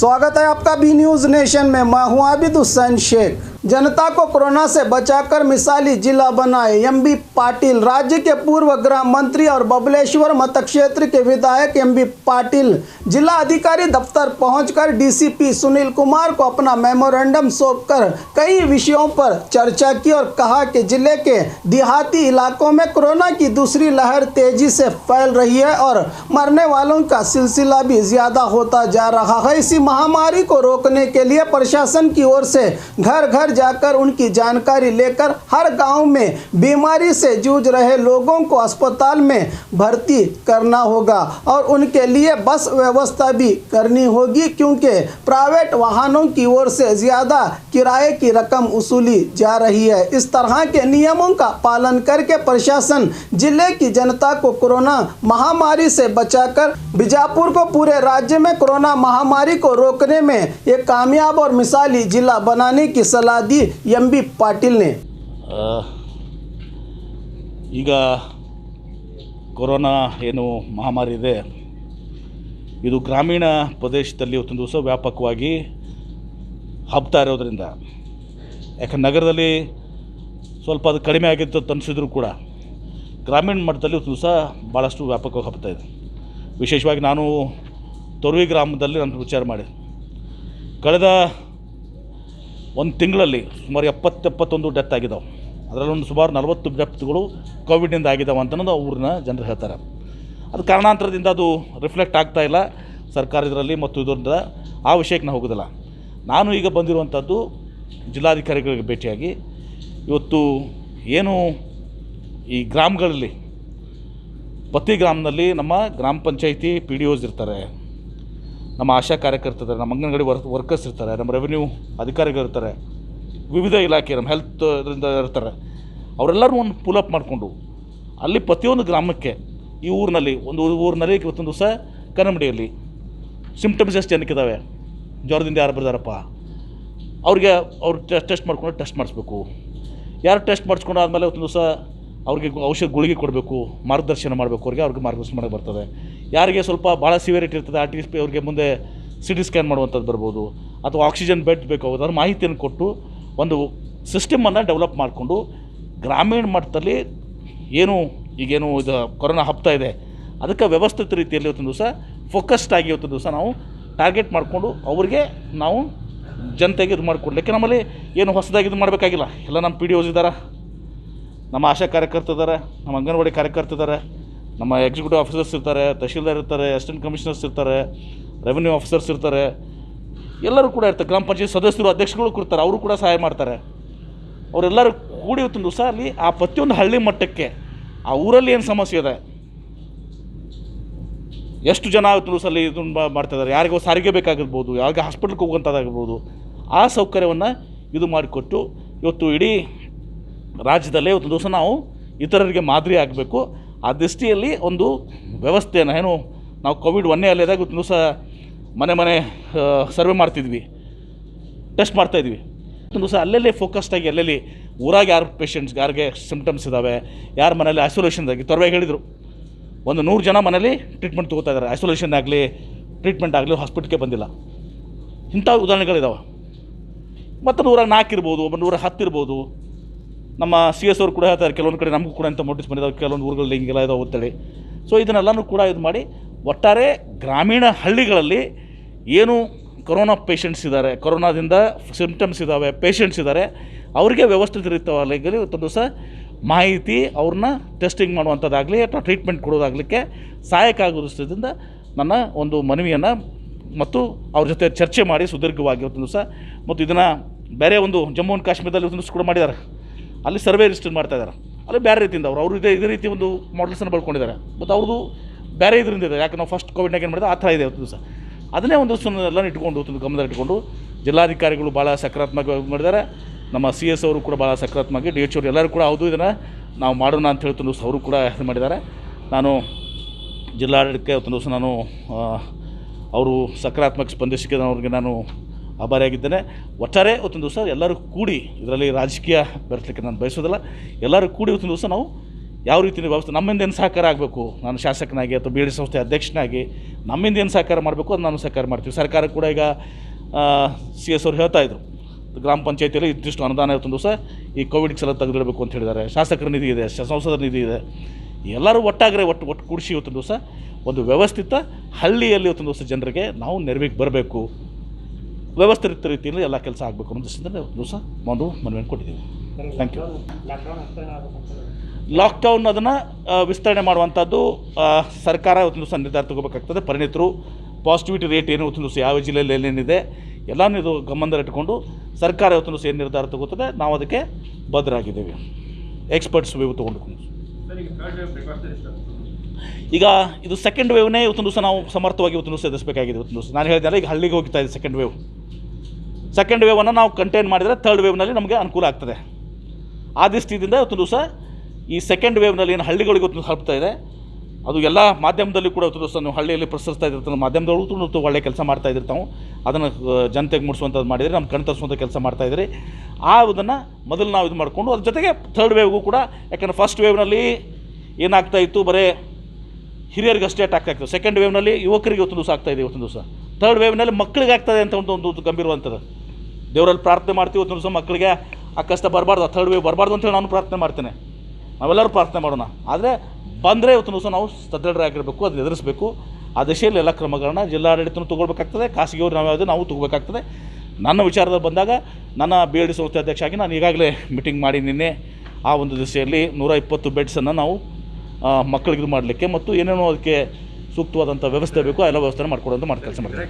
स्वागत है आपका बी न्यूज़ नेशन में। मैं हूं आबिद हुसैन शेख। जनता को कोरोना से बचाकर मिसाली जिला बनाए एमबी पाटिल। राज्य के पूर्व गृह मंत्री और बबलेश्वर मतक्षेत्र के विधायक एमबी पाटिल जिला अधिकारी दफ्तर पहुंचकर डीसीपी सुनील कुमार को अपना मेमोरेंडम सौंपकर कई विषयों पर चर्चा की और कहा कि जिले के देहाती इलाकों में कोरोना की दूसरी लहर तेजी से फैल रही है और मरने वालों का सिलसिला भी ज्यादा होता जा रहा है। इसी महामारी को रोकने के लिए प्रशासन की ओर से घर घर जाकर उनकी जानकारी लेकर हर गांव में बीमारी से जूझ रहे लोगों को अस्पताल में भर्ती करना होगा और उनके लिए बस व्यवस्था भी करनी होगी, क्योंकि प्राइवेट वाहनों की ओर से ज़्यादा किराए की रकम वसूली जा रही है। इस तरह के नियमों का पालन करके प्रशासन जिले की जनता को कोरोना महामारी से बचाकर बीजापुर को पूरे राज्य में कोरोना महामारी को रोकने में एक कामयाब और मिसाली जिला बनाने की सलाह दी एमबी पाटिल ने। ಈಗ ಕೊರೋನಾ ಏನು ಮಹಾಮಾರಿ ಇದೆ, ಇದು ಗ್ರಾಮೀಣ ಪ್ರದೇಶದಲ್ಲಿ ಇವತ್ತೊಂದು ದಿವಸ ವ್ಯಾಪಕವಾಗಿ ಹಬ್ತಾ ಇರೋದ್ರಿಂದ, ಯಾಕಂದ್ರೆ ನಗರದಲ್ಲಿ ಸ್ವಲ್ಪ ಅದು ಕಡಿಮೆ ಆಗಿತ್ತು ಅಂತ ಅನಿಸಿದ್ರು ಕೂಡ ಗ್ರಾಮೀಣ ಮಟ್ಟದಲ್ಲಿ ಇವತ್ತು ದಿವಸ ಭಾಳಷ್ಟು ವ್ಯಾಪಕವಾಗಿ ಹಬ್ತಾ ಇದೆ. ವಿಶೇಷವಾಗಿ ನಾನು ತೊರವಿ ಗ್ರಾಮದಲ್ಲಿ ನಾನು ವಿಚಾರ ಮಾಡಿ ಕಳೆದ ಒಂದು ತಿಂಗಳಲ್ಲಿ ಸುಮಾರು 70-71 ಡೆತ್ ಆಗಿದ್ದಾವೆ. ಅದರಲ್ಲೊಂದು ಸುಮಾರು 40 ಡೆತ್ಗಳು ಕೋವಿಡ್ನಿಂದ ಆಗಿದ್ದಾವೆ ಅಂತ ಅನ್ನೋದು ಊರಿನ ಜನರು ಹೇಳ್ತಾರೆ. ಅದು ಕಾರಣಾಂತರದಿಂದ ಅದು ರಿಫ್ಲೆಕ್ಟ್ ಆಗ್ತಾ ಇಲ್ಲ ಸರ್ಕಾರ ಇದರಲ್ಲಿ, ಮತ್ತು ಇದರಿಂದ ಆ ವಿಷಯಕ್ಕೆ ನಾನು ಹೋಗೋದಿಲ್ಲ. ನಾನು ಈಗ ಬಂದಿರುವಂಥದ್ದು ಜಿಲ್ಲಾಧಿಕಾರಿಗಳಿಗೆ ಭೇಟಿಯಾಗಿ ಇವತ್ತು ಏನು ಈ ಗ್ರಾಮಗಳಲ್ಲಿ ಪ್ರತಿ ಗ್ರಾಮದಲ್ಲಿ ನಮ್ಮ ಗ್ರಾಮ ಪಂಚಾಯಿತಿ PDOs ಇರ್ತಾರೆ, ನಮ್ಮ ಆಶಾ ಕಾರ್ಯಕರ್ತರು, ನಮ್ಮ ಅಂಗನವಾಡಿ ವರ್ಕರ್ಸ್ ಇರ್ತಾರೆ, ನಮ್ಮ ರೆವಿನ್ಯೂ ಅಧಿಕಾರಿಗಳಿರ್ತಾರೆ, ವಿವಿಧ ಇಲಾಖೆ ನಮ್ಮ ಹೆಲ್ತ್ ಇದರಿಂದ ಇರ್ತಾರೆ. ಅವರೆಲ್ಲರೂ ಒಂದು ಪುಲ್ ಮಾಡಿಕೊಂಡು ಅಲ್ಲಿ ಪ್ರತಿಯೊಂದು ಗ್ರಾಮಕ್ಕೆ ಈ ಊರಿನಲ್ಲಿ ಇವತ್ತೊಂದು ದಿವಸ ಕನ್ನಂಬಡಿಯಲ್ಲಿ ಸಿಮ್ಟಮ್ಸ್ ಎಷ್ಟು ಜನಕ್ಕಿದ್ದಾವೆ, ಜ್ವರದಿಂದ ಯಾರು ಬರ್ದಾರಪ್ಪ ಅವ್ರಿಗೆ ಅವ್ರು ಟೆಸ್ಟ್ ಮಾಡ್ಕೊಂಡು ಟೆಸ್ಟ್ ಮಾಡಿಸ್ಬೇಕು. ಯಾರು ಟೆಸ್ಟ್ ಮಾಡಿಸ್ಕೊಂಡು ಆದಮೇಲೆ ಇವತ್ತೊಂದು ದಿವಸ ಅವ್ರಿಗೆ ಔಷಧ ಗುಳಿಗೆ ಕೊಡಬೇಕು, ಮಾರ್ಗದರ್ಶನ ಮಾಡಬೇಕು, ಅವ್ರಿಗೆ ಮಾರ್ಗದರ್ಶನ ಮಾಡೋಕ್ಕೆ ಬರ್ತದೆ. ಯಾರಿಗೆ ಸ್ವಲ್ಪ ಭಾಳ ಸಿವಿಯರಿಟಿ ಇರ್ತದೆ RT ಅವ್ರಿಗೆ ಮುಂದೆ CT ಸ್ಕ್ಯಾನ್ ಮಾಡುವಂಥದ್ದು ಬರ್ಬೋದು, ಅಥವಾ ಆಕ್ಸಿಜನ್ ಬೆಡ್ ಬೇಕಾಗೋದು, ಅದರ ಮಾಹಿತಿಯನ್ನು ಕೊಟ್ಟು ಒಂದು ಸಿಸ್ಟಮನ್ನು ಡೆವಲಪ್ ಮಾಡಿಕೊಂಡು ಗ್ರಾಮೀಣ ಮಟ್ಟದಲ್ಲಿ ಈಗೇನು ಇದು ಕೊರೋನಾ ಹಬ್ತಾ ಇದೆ ಅದಕ್ಕೆ ವ್ಯವಸ್ಥಿತ ರೀತಿಯಲ್ಲಿ ಇವತ್ತೊಂದು ದಿವಸ ಫೋಕಸ್ಡ್ ಆಗಿ ಇವತ್ತೊಂದು ದಿವಸ ನಾವು ಟಾರ್ಗೆಟ್ ಮಾಡಿಕೊಂಡು ಅವ್ರಿಗೆ ನಾವು ಜನತೆಗೆ ಇದು ಮಾಡಿಕೊಡ್ಲಿಕ್ಕೆ ನಮ್ಮಲ್ಲಿ ಏನು ಹೊಸದಾಗಿ ಇದು ಮಾಡಬೇಕಾಗಿಲ್ಲ. ಎಲ್ಲ ನಮ್ಮ PDOs ಇದ್ದಾರೆ, ನಮ್ಮ ಆಶಾ ಕಾರ್ಯಕರ್ತರಿದ್ದಾರೆ, ನಮ್ಮ ಅಂಗನವಾಡಿ ಕಾರ್ಯಕರ್ತರಿದ್ದಾರೆ, ನಮ್ಮ ಎಕ್ಸಿಕ್ಯೂಟಿವ್ ಆಫೀಸರ್ಸ್ ಇರ್ತಾರೆ, ತಹಶೀಲ್ದಾರ್ ಇರ್ತಾರೆ, ಅಸಿಸ್ಟೆಂಟ್ ಕಮಿಷನರ್ಸ್ ಇರ್ತಾರೆ, ರೆವಿನ್ಯೂ ಆಫೀಸರ್ಸ್ ಇರ್ತಾರೆ, ಎಲ್ಲರೂ ಕೂಡ ಇರ್ತಾರೆ. ಗ್ರಾಮ ಪಂಚಾಯತ್ ಸದಸ್ಯರು, ಅಧ್ಯಕ್ಷಗಳು ಕೊಡ್ತಾರೆ, ಅವರು ಕೂಡ ಸಹಾಯ ಮಾಡ್ತಾರೆ. ಅವರೆಲ್ಲರೂ ಕೂಡಿ ಇವತ್ತೊಂದು ದಿವಸ ಅಲ್ಲಿ ಆ ಪ್ರತಿಯೊಂದು ಹಳ್ಳಿ ಮಟ್ಟಕ್ಕೆ ಆ ಊರಲ್ಲಿ ಏನು ಸಮಸ್ಯೆ ಇದೆ, ಎಷ್ಟು ಜನ ಇವತ್ತೊಂದು ದಿವಸ ಅಲ್ಲಿ ಇದನ್ನು ಮಾಡ್ತಾಯಿದ್ದಾರೆ, ಯಾರಿಗೋ ಸಾರಿಗೆ ಬೇಕಾಗಿರ್ಬೋದು, ಯಾರಿಗೆ ಹಾಸ್ಪಿಟ್ಲ್ಗೆ ಹೋಗುವಂಥದ್ದಾಗಿರ್ಬೋದು, ಆ ಸೌಕರ್ಯವನ್ನು ಇದು ಮಾಡಿಕೊಟ್ಟು ಇವತ್ತು ಇಡೀ ರಾಜ್ಯದಲ್ಲೇ ಇವತ್ತು ದಿವಸ ನಾವು ಇತರರಿಗೆ ಮಾದರಿ ಆಗಬೇಕು. ಆ ದೃಷ್ಟಿಯಲ್ಲಿ ಒಂದು ವ್ಯವಸ್ಥೆಯನ್ನು ನಾವು ಕೋವಿಡ್ 1ನೇ ಅಲೆದಾಗ ಇವತ್ತು ದಿವಸ ಮನೆ ಸರ್ವೆ ಮಾಡ್ತಿದ್ವಿ, ಟೆಸ್ಟ್ ಮಾಡ್ತಾಯಿದ್ವಿ. ಇವತ್ತು ದಿವಸ ಅಲ್ಲೆಲ್ಲೇ ಫೋಕಸ್ಡಾಗಿ ಎಲ್ಲೆಲ್ಲಿ ಊರಾಗ ಯಾರು ಪೇಷಂಟ್ಸ್ ಯಾರಿಗೆ ಸಿಮ್ಟಮ್ಸ್ ಇದ್ದಾವೆ, ಯಾರ ಮನೇಲಿ ಐಸೋಲೇಷನ್ದಾಗಿ ತೊರವೆ ಹೇಳಿದರು, ಒಂದು 100 ಜನ ಮನೇಲಿ ಟ್ರೀಟ್ಮೆಂಟ್ ತೊಗೋತಾ ಇದ್ದಾರೆ, ಐಸೋಲೇಷನ್ ಆಗಲಿ ಟ್ರೀಟ್ಮೆಂಟ್ ಆಗಲಿ ಹಾಸ್ಪಿಟ್ಲ್ಗೆ ಬಂದಿಲ್ಲ. ಇಂಥ ಉದಾಹರಣೆಗಳಿದ್ದಾವೆ. ಮತ್ತು 104 ಇರ್ಬೋದು, 110 ಇರ್ಬೋದು. ನಮ್ಮ CS ಅವರು ಕೂಡ ಹೇಳ್ತಾರೆ, ಕೆಲವೊಂದು ಕಡೆ ನಮಗೂ ಕೂಡ ಇಂಥ ನೋಟಿಸ್ ಬಂದಿದ್ದಾವೆ, ಕೆಲವೊಂದು ಊರುಗಳಲ್ಲಿ ಹಿಂಗೆಲ್ಲ ಇದಾವೆ ಅಂತೇಳಿ. ಸೊ ಇದನ್ನೆಲ್ಲನೂ ಕೂಡ ಇದು ಮಾಡಿ ಒಟ್ಟಾರೆ ಗ್ರಾಮೀಣ ಹಳ್ಳಿಗಳಲ್ಲಿ ಏನು ಕೊರೋನಾ ಪೇಷಂಟ್ಸ್ ಇದ್ದಾರೆ, ಕೊರೋನಾದಿಂದ ಸಿಮ್ಟಮ್ಸ್ ಇದ್ದಾವೆ, ಪೇಷಂಟ್ಸ್ ಇದ್ದಾರೆ, ಅವರಿಗೆ ವ್ಯವಸ್ಥಿತ ರೀತಿಯಲ್ಲಿ ಇವತ್ತೊಂದು ದಿವಸ ಮಾಹಿತಿ, ಅವ್ರನ್ನ ಟೆಸ್ಟಿಂಗ್ ಮಾಡುವಂಥದ್ದಾಗಲಿ ಅಥವಾ ಟ್ರೀಟ್ಮೆಂಟ್ ಕೊಡೋದಾಗಲಿಕ್ಕೆ ಸಹಾಯಕ ಆಗೋದ್ರಿಂದ ನನ್ನ ಒಂದು ಮನವಿಯನ್ನು ಮತ್ತು ಅವ್ರ ಜೊತೆ ಚರ್ಚೆ ಮಾಡಿ ಸುದೀರ್ಘವಾಗಿ ಇವತ್ತೊಂದು ದಿವಸ, ಮತ್ತು ಇದನ್ನು ಬೇರೆ ಒಂದು ಜಮ್ಮು ಆ್ಯಂಡ್ ಕಾಶ್ಮೀರದಲ್ಲಿ ಇವತ್ತೊಂದು ದಿವಸ ಕೂಡ ಮಾಡಿದ್ದಾರೆ. ಅಲ್ಲಿ ಸರ್ವೆ ರಿಜಿಸ್ಟರ್ ಮಾಡ್ತಾಯಿದ್ದಾರೆ, ಅಲ್ಲಿ ಬೇರೆ ರೀತಿಯಿಂದ ಅವರು ಇದೇ ರೀತಿ ಒಂದು ಮಾಡಲ್ಸನ್ನು ಬರ್ಕೊಂಡಿದ್ದಾರೆ. ಮತ್ತು ಅವ್ರದ್ದು ಬೇರೆ ಇದರಿಂದ ಇದೆ, ಯಾಕೆ ನಾವು ಫಸ್ಟ್ ಕೋವಿಡ್ನಾಗ ಏನು ಮಾಡಿದೆ ಆ ಥರ ಇದೆ ಇವತ್ತು ದಿವಸ. ಅದನ್ನೇ ಒಂದು ಎಲ್ಲ ಇಟ್ಕೊಂಡು ಒಂದು ಗಮನದಲ್ಲಿ ಇಟ್ಕೊಂಡು ಜಿಲ್ಲಾಧಿಕಾರಿಗಳು ಭಾಳ ಸಕಾರಾತ್ಮಕವಾಗಿ ಮಾಡಿದ್ದಾರೆ, ನಮ್ಮ CS ಅವರು ಕೂಡ ಭಾಳ ಸಕಾರಾತ್ಮಕವಾಗಿ, DH ಅವರು ಎಲ್ಲರೂ ಕೂಡ ಹೌದು ಇದನ್ನು ನಾವು ಮಾಡೋಣ ಅಂತ ಹೇಳ್ತಂದು ಅವರು ಕೂಡ ಇದು ಮಾಡಿದ್ದಾರೆ. ನಾನು ಜಿಲ್ಲಾಡಳಿತಕ್ಕೆ ಇವತ್ತೊಂದು ದಿವಸ ನಾನು ಅವರು ಸಕಾರಾತ್ಮಕ ಸ್ಪಂದಿಸಿಕೆ ಅವ್ರಿಗೆ ನಾನು ಆಭಾರಿಯಾಗಿದ್ದೇನೆ. ಒಟ್ಟಾರೆ ಇವತ್ತೊಂದು ದಿವಸ ಎಲ್ಲರೂ ಕೂಡಿ, ಇದರಲ್ಲಿ ರಾಜಕೀಯ ಬೆರೆಸಲಿಕ್ಕೆ ನಾನು ಬಯಸೋದಿಲ್ಲ, ಎಲ್ಲರೂ ಕೂಡಿ ಇವತ್ತೊಂದು ದಿವಸ ನಾವು ಯಾವ ರೀತಿ ವ್ಯವಸ್ಥೆ ನಮ್ಮಿಂದ ಏನು ಸಹಕಾರ ಆಗಬೇಕು, ನಾನು ಶಾಸಕನಾಗಿ ಅಥವಾ ಬಿ ಎಲ್ ಡಿ ಸಂಸ್ಥೆ ಅಧ್ಯಕ್ಷನಾಗಿ ನಮ್ಮಿಂದ ಏನು ಸಹಕಾರ ಮಾಡಬೇಕು ಅದು ನಾನು ಸಹಕಾರ ಮಾಡ್ತೀವಿ. ಸರ್ಕಾರ ಕೂಡ ಈಗ ಸಿ ಎಸ್ ಅವ್ರು ಹೇಳ್ತಾಯಿದ್ರು, ಗ್ರಾಮ ಪಂಚಾಯತಿಯಲ್ಲಿ ಇದಿಷ್ಟು ಅನುದಾನ ಇವತ್ತೊಂದು ದಿವಸ ಈ ಕೋವಿಡ್ಗೆ ಸಲ ತೆಗೆದಿಡಬೇಕು ಅಂತ ಹೇಳಿದ್ದಾರೆ. ಶಾಸಕರ ನಿಧಿ ಇದೆ, ಸಂಸದರ ನಿಧಿ ಇದೆ, ಎಲ್ಲರೂ ಒಟ್ಟಾಗ್ರೆ ಒಟ್ಟು ಕೂಡಿಸಿ ಇವತ್ತೊಂದು ದಿವಸ ಒಂದು ವ್ಯವಸ್ಥಿತ ಹಳ್ಳಿಯಲ್ಲಿ ಇವತ್ತೊಂದು ದಿವಸ ಜನರಿಗೆ ನಾವು ನೆರವಿಗೆ ಬರಬೇಕು, ವ್ಯವಸ್ಥಿತ ರೀತಿಯಲ್ಲಿ ಎಲ್ಲ ಕೆಲಸ ಆಗಬೇಕು ಅನ್ನೋ ದೃಷ್ಟಿಯಿಂದ ದಿವಸ ಒಂದು ಮನವಿಯನ್ನು ಕೊಟ್ಟಿದ್ದೀವಿ. Thank you. ಲಾಕ್ಡೌನ್ ಅದನ್ನು ವಿಸ್ತರಣೆ ಮಾಡುವಂಥದ್ದು ಸರ್ಕಾರ ಇವತ್ತಿನ ದಿವಸ ನಿರ್ಧಾರ ತಗೋಬೇಕಾಗ್ತದೆ. ಪರಿಣಿತರು ಪಾಸಿಟಿವಿಟಿ ರೇಟ್ ಏನು ಇವತ್ತಿನ ದಿವಸ ಯಾವ ಜಿಲ್ಲೆಯಲ್ಲಿ ಏನೇನಿದೆ ಎಲ್ಲನೂ ಇದು ಗಮನದಲ್ಲಿಟ್ಟುಕೊಂಡು ಸರ್ಕಾರ ಇವತ್ತಿನ ದಿವಸ ಏನು ನಿರ್ಧಾರ ತಗೋತದೆ ನಾವು ಅದಕ್ಕೆ ಬದ್ಧರಾಗಿದ್ದೇವೆ. ಎಕ್ಸ್ಪರ್ಟ್ಸ್ ವೇವ್ ತೊಗೊಂಡು ಈಗ ಇದು ಸೆಕೆಂಡ್ ವೇವ್ನೇ ಇವತ್ತಿನ ದಿವಸ ನಾವು ಸಮರ್ಥವಾಗಿ ಇವತ್ತಿನ ದಿವಸ ಎದುರಿಸಬೇಕಾಗಿದೆ. ಇವತ್ತಿನ ದಿವಸ ನಾನು ಹೇಳಿದೆ ಈಗ ಹಳ್ಳಿಗೆ ಹೋಗ್ತಾ ಇದೆ ಸೆಕೆಂಡ್ ವೇವನ್ನು ನಾವು ಕಂಟೈನ್ ಮಾಡಿದರೆ ಥರ್ಡ್ ವೇವ್ನಲ್ಲಿ ನಮಗೆ ಅನುಕೂಲ ಆಗ್ತದೆ. ಆ ದೃಷ್ಟಿಯಿಂದ ಇವತ್ತಿನ ದಿವಸ ಈ ಸೆಕೆಂಡ್ ವೇವ್ನಲ್ಲಿ ಏನು ಹಳ್ಳಿಗಳಿಗೆ ಇವತ್ತು ಹರಡ್ತಾ ಇದೆ ಅದು ಎಲ್ಲ ಮಾಧ್ಯಮದಲ್ಲಿ ಕೂಡ ಇವತ್ತು ದಿವಸ ನಾವು ಹಳ್ಳಿಯಲ್ಲಿ ಪ್ರಸರಿಸ್ತಾ ಇದ್ದಿರ್ತಾವೆ. ಮಾಧ್ಯಮದವರು ಒಳ್ಳೆ ಕೆಲಸ ಮಾಡ್ತಾ ಇದ್ದಿರ್ತಾವೆ. ಅದನ್ನು ಜನತೆಗೆ ಮುಡಿಸುವಂಥದ್ದು ಮಾಡಿದರೆ ನಮ್ಮ ಕಣ್ ತರಿಸುವಂಥ ಕೆಲಸ ಮಾಡ್ತಾಯಿದ್ರಿ. ಅದನ್ನು ಮೊದಲು ನಾವು ಇದು ಮಾಡಿಕೊಂಡು ಅದ್ರ ಜೊತೆಗೆ ಥರ್ಡ್ ವೇವ್ಗೂ ಕೂಡ, ಯಾಕಂದರೆ ಫಸ್ಟ್ ವೇವ್ನಲ್ಲಿ ಏನಾಗ್ತಾಯಿತ್ತು ಬರೀ ಹಿರಿಯರಿಗೆ ಅಷ್ಟೇ ಅಟ್ಯಾಕ್ ಆಗ್ತದೆ. ಸೆಕೆಂಡ್ ವೇವ್ನಲ್ಲಿ ಯುವಕರಿಗೆ ಇವತ್ತು ದಿವಸ ಆಗ್ತಾಯಿದೆ. ಇವತ್ತು ದಿವಸ ಥರ್ಡ್ ವೇವ್ನಲ್ಲಿ ಮಕ್ಕಳಿಗೆ ಆಗ್ತದೆ ಅಂತ ಒಂದು ಗಂಭೀರವಂಥದ್ದು. ದೇವರಲ್ಲಿ ಪ್ರಾರ್ಥನೆ ಮಾಡ್ತೀವಿ ಇವತ್ತು ದಿವಸ ಮಕ್ಕಳಿಗೆ ಆ ಕಷ್ಟ ಬರಬಾರ್ದು, ಥರ್ಡ್ ವೇವ್ ಬರಬಾರ್ದು ಅಂತೇಳಿ ನಾನು ಪ್ರಾರ್ಥನೆ ಮಾಡ್ತೇನೆ. ನಾವೆಲ್ಲರೂ ಪ್ರಾರ್ಥನೆ ಮಾಡೋಣ. ಆದರೆ ಬಂದರೆ ಇವತ್ತು ದಿವಸ ನಾವು ಸದೃಢರಾಗಿರಬೇಕು, ಅದನ್ನು ಎದುರಿಸಬೇಕು. ಆ ದಿಶೆಯಲ್ಲಿ ಎಲ್ಲ ಕ್ರಮಗಳನ್ನ ಜಿಲ್ಲಾಡಳಿತನೂ ತೊಗೊಳ್ಬೇಕಾಗ್ತದೆ, ಖಾಸಗಿಯವರು ನಾವು ತೊಗೋಬೇಕಾಗ್ತದೆ. ನನ್ನ ವಿಚಾರದಲ್ಲಿ ಬಂದಾಗ ನನ್ನ ಬಿ ಎಲ್ ಡಿ ಸಂಸ್ಥೆ ಅಧ್ಯಕ್ಷ ಆಗಿ ನಾನು ಈಗಾಗಲೇ ಮೀಟಿಂಗ್ ಮಾಡಿ ನಿನ್ನೆ ಆ ಒಂದು ದಿಶೆಯಲ್ಲಿ 120 ಬೆಡ್ಸನ್ನು ನಾವು ಮಕ್ಕಳಿಗೆ ಇದು ಮಾಡಲಿಕ್ಕೆ ಮತ್ತು ಏನೇನೋ ಅದಕ್ಕೆ ಸೂಕ್ತವಾದಂಥ ವ್ಯವಸ್ಥೆ ಬೇಕು ಎಲ್ಲ ವ್ಯವಸ್ಥೆ ಮಾಡ್ಕೊಡೋದು ಕೆಲಸ ಮಾಡ್ತಾರೆ.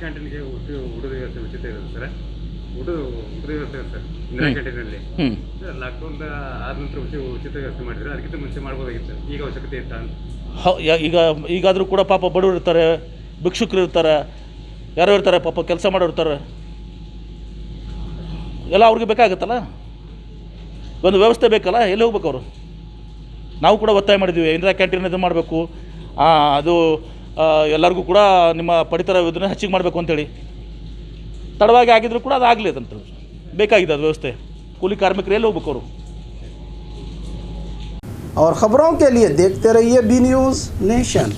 ಈಗಾದರೂ ಕೂಡ ಪಾಪ ಬಡವರು ಇರ್ತಾರೆ, ಭಿಕ್ಷುಕರು ಇರ್ತಾರೆ, ಯಾರೋ ಇರ್ತಾರೆ ಪಾಪ ಕೆಲಸ ಮಾಡೋರು ಇರ್ತಾರೆ, ಎಲ್ಲ ಅವ್ರಿಗೆ ಬೇಕಾಗುತ್ತಲ್ಲ, ಒಂದು ವ್ಯವಸ್ಥೆ ಬೇಕಲ್ಲ, ಎಲ್ಲಿ ಹೋಗ್ಬೇಕು ಅವರು. ನಾವು ಕೂಡ ಒತ್ತಾಯ ಮಾಡಿದ್ದೀವಿ ಇಂದಿರಾ ಕ್ಯಾಂಟೀನ್ ಇದು ಮಾಡಬೇಕು, ಅದು ಎಲ್ಲರಿಗೂ ಕೂಡ ನಿಮ್ಮ ಪಡಿತರ ಇದನ್ನು ಹೆಚ್ಚಿಗೆ ಮಾಡಬೇಕು ಅಂತೇಳಿ. ತಡವಾಗಿ ಆಗಿದ್ರು ಕೂಡ ಅದು ಆಗಲಿ ಅಂತ ಬೇಕಾಗಿದೆ ಅದು ವ್ಯವಸ್ಥೆ. ಕೂಲಿ ಕಾರ್ಮಿಕರು ಎಲ್ಲಿ ಹೋಗ್ಬೇಕು ಅವರು. और ख़बरों के लिए देखते रहिए बी न्यूज़ नेशन।